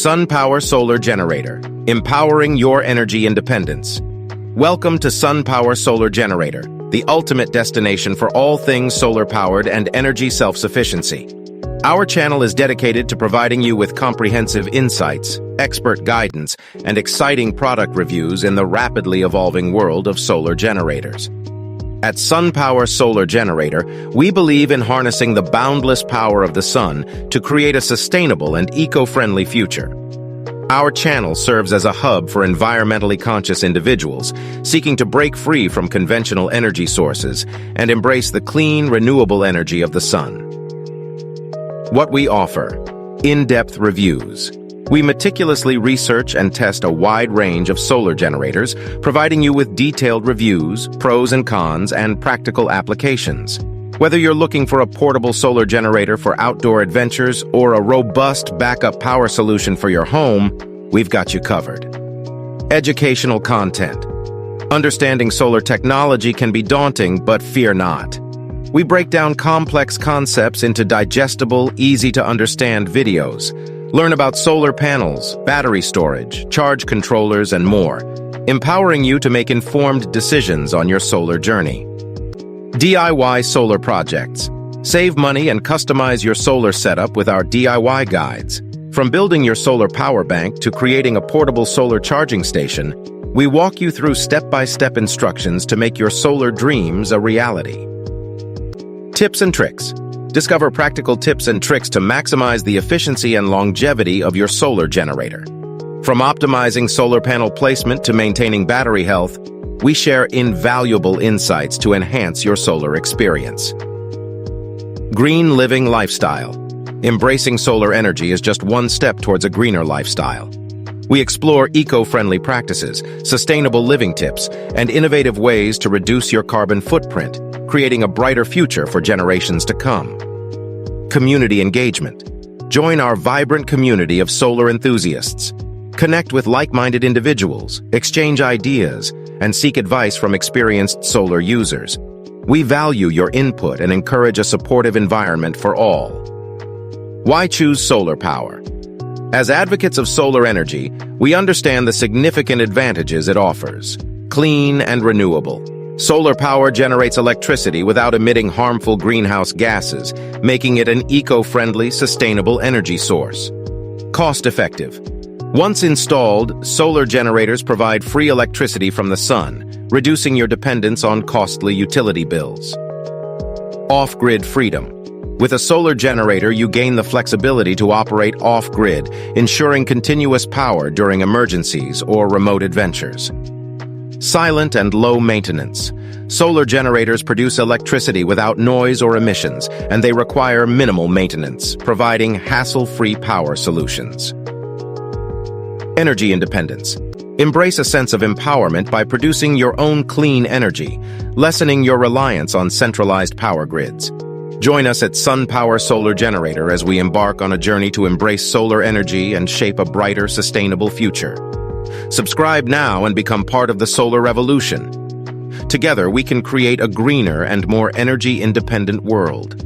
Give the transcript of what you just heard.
Sunpower Solar Generator, empowering your energy independence. Welcome to Sunpower Solar Generator, the ultimate destination for all things solar-powered and energy self-sufficiency. Our channel is dedicated to providing you with comprehensive insights, expert guidance, and exciting product reviews in the rapidly evolving world of solar generators. At Sunpower Solar Generator, we believe in harnessing the boundless power of the sun to create a sustainable and eco-friendly future. Our channel serves as a hub for environmentally conscious individuals seeking to break free from conventional energy sources and embrace the clean, renewable energy of the sun. What we offer: in-depth reviews. We meticulously research and test a wide range of solar generators, providing you with detailed reviews, pros and cons, and practical applications. Whether you're looking for a portable solar generator for outdoor adventures or a robust backup power solution for your home, we've got you covered. Educational content. Understanding solar technology can be daunting, but fear not. We break down complex concepts into digestible, easy-to-understand videos. Learn about solar panels, battery storage, charge controllers, and more, empowering you to make informed decisions on your solar journey. DIY solar projects. Save money and customize your solar setup with our DIY guides. From building your solar power bank to creating a portable solar charging station, we walk you through step-by-step instructions to make your solar dreams a reality. Tips and tricks. Discover practical tips and tricks to maximize the efficiency and longevity of your solar generator. From optimizing solar panel placement to maintaining battery health, we share invaluable insights to enhance your solar experience. Green living lifestyle. Embracing solar energy is just one step towards a greener lifestyle. We explore eco-friendly practices, sustainable living tips, and innovative ways to reduce your carbon footprint, creating a brighter future for generations to come. Community engagement. Join our vibrant community of solar enthusiasts. Connect with like-minded individuals, exchange ideas, and seek advice from experienced solar users. We value your input and encourage a supportive environment for all. Why choose solar power? As advocates of solar energy, we understand the significant advantages it offers. Clean and renewable. Solar power generates electricity without emitting harmful greenhouse gases, making it an eco-friendly, sustainable energy source. Cost-effective. Once installed, solar generators provide free electricity from the sun, reducing your dependence on costly utility bills. Off-grid freedom. With a solar generator, you gain the flexibility to operate off-grid, ensuring continuous power during emergencies or remote adventures. Silent and low maintenance. Solar generators produce electricity without noise or emissions, and they require minimal maintenance, providing hassle-free power solutions. Energy independence. Embrace a sense of empowerment by producing your own clean energy, lessening your reliance on centralized power grids. Join us at Sunpower Solar Generator as we embark on a journey to embrace solar energy and shape a brighter, sustainable future. Subscribe now and become part of the solar revolution. Together, we can create a greener and more energy-independent world.